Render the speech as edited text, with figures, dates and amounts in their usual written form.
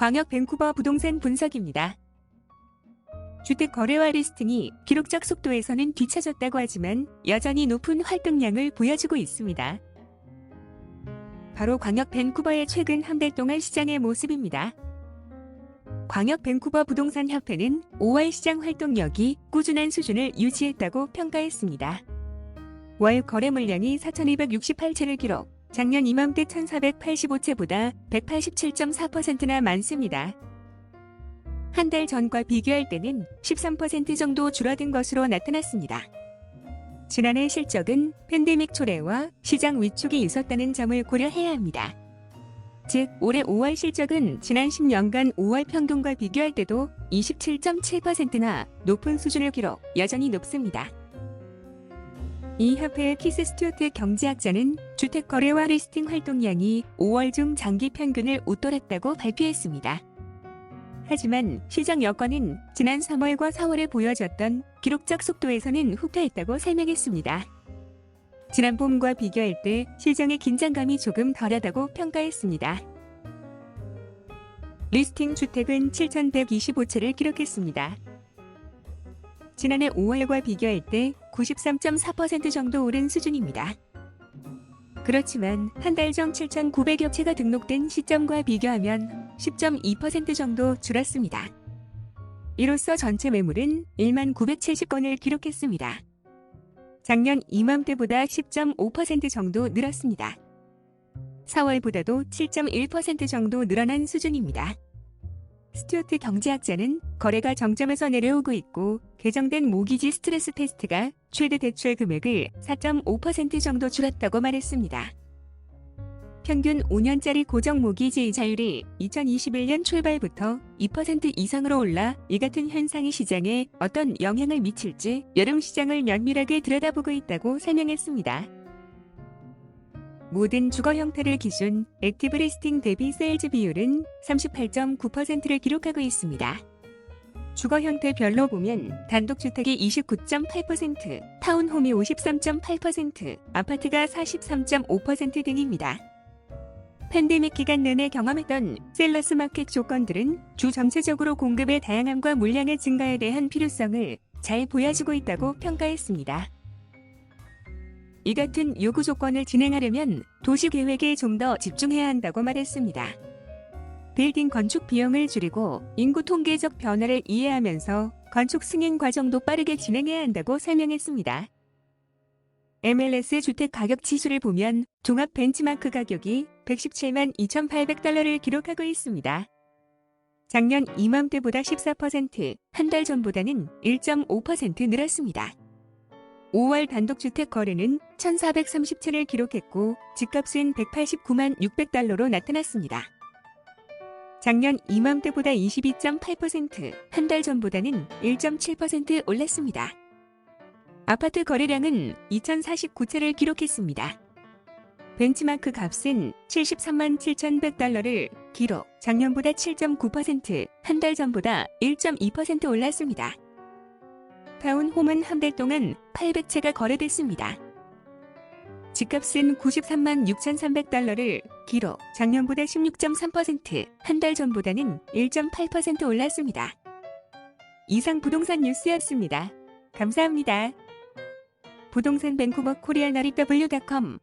광역 밴쿠버 부동산 분석입니다. 주택 거래와 리스팅이 기록적 속도에서는 뒤처졌다고 하지만 여전히 높은 활동량을 보여주고 있습니다. 바로 광역 밴쿠버의 최근 한 달 동안 시장의 모습입니다. 광역 밴쿠버 부동산 협회는 5월 시장 활동력이 꾸준한 수준을 유지했다고 평가했습니다. 월 거래 물량이 4,268채를 기록, 작년 이맘때 1,485채보다 187.4%나 많습니다. 한 달 전과 비교할 때는 13% 정도 줄어든 것으로 나타났습니다. 지난해 실적은 팬데믹 초래와 시장 위축이 있었다는 점을 고려해야 합니다. 즉, 올해 5월 실적은 지난 10년간 5월 평균과 비교할 때도 27.7%나 높은 수준을 기록, 여전히 높습니다. 이 협회의 키스 스튜어트 경제학자는 주택 거래와 리스팅 활동량이 5월 중 장기 평균을 웃돌았다고 발표했습니다. 하지만 시장 여건은 지난 3월과 4월에 보여줬던 기록적 속도에서는 후퇴했다고 설명했습니다. 지난 봄과 비교할 때 시장의 긴장감이 조금 덜하다고 평가했습니다. 리스팅 주택은 7,125채를 기록했습니다. 지난해 5월과 비교할 때 93.4% 정도 오른 수준입니다. 그렇지만 한 달 전 7,900여 채가 등록된 시점과 비교하면 10.2% 정도 줄었습니다. 이로써 전체 매물은 19,970건을 기록했습니다. 작년 이맘때보다 10.5% 정도 늘었습니다. 4월보다도 7.1% 정도 늘어난 수준입니다. 스튜어트 경제학자는 거래가 정점에서 내려오고 있고 개정된 모기지 스트레스 테스트가 최대 대출 금액을 4.5% 정도 줄였다고 말했습니다. 평균 5년짜리 고정 모기지 이자율이 2021년 출발부터 2% 이상으로 올라 이 같은 현상이 시장에 어떤 영향을 미칠지 여름 시장을 면밀하게 들여다보고 있다고 설명했습니다. 모든 주거 형태를 기준 액티브 리스팅 대비 세일즈 비율은 38.9%를 기록하고 있습니다. 주거 형태별로 보면 단독주택이 29.8%, 타운홈이 53.8%, 아파트가 43.5% 등입니다. 팬데믹 기간 내내 경험했던 셀러스 마켓 조건들은 주 전체적으로 공급의 다양함과 물량의 증가에 대한 필요성을 잘 보여주고 있다고 평가했습니다. 이 같은 요구 조건을 진행하려면 도시 계획에 좀 더 집중해야 한다고 말했습니다. 빌딩 건축 비용을 줄이고 인구 통계적 변화를 이해하면서 건축 승인 과정도 빠르게 진행해야 한다고 설명했습니다. MLS 주택 가격 지수를 보면 종합 벤치마크 가격이 117만 2,800달러를 기록하고 있습니다. 작년 이맘때보다 14%, 한 달 전보다는 1.5% 늘었습니다. 5월 단독주택 거래는 1,430채를 기록했고 집값은 189만 600달러로 나타났습니다. 작년 이맘때보다 22.8%, 한 달 전보다는 1.7% 올랐습니다. 아파트 거래량은 2,049채를 기록했습니다. 벤치마크 값은 73만 7,100달러를 기록, 작년보다 7.9%, 한 달 전보다 1.2% 올랐습니다. 타운홈은 한 달 동안 800채가 거래됐습니다. 집값은 93만 6,300달러를 기록, 작년보다 16.3%, 한 달 전보다는 1.8% 올랐습니다. 이상 부동산 뉴스였습니다. 감사합니다. 부동산 밴쿠버 코리아 나리w.com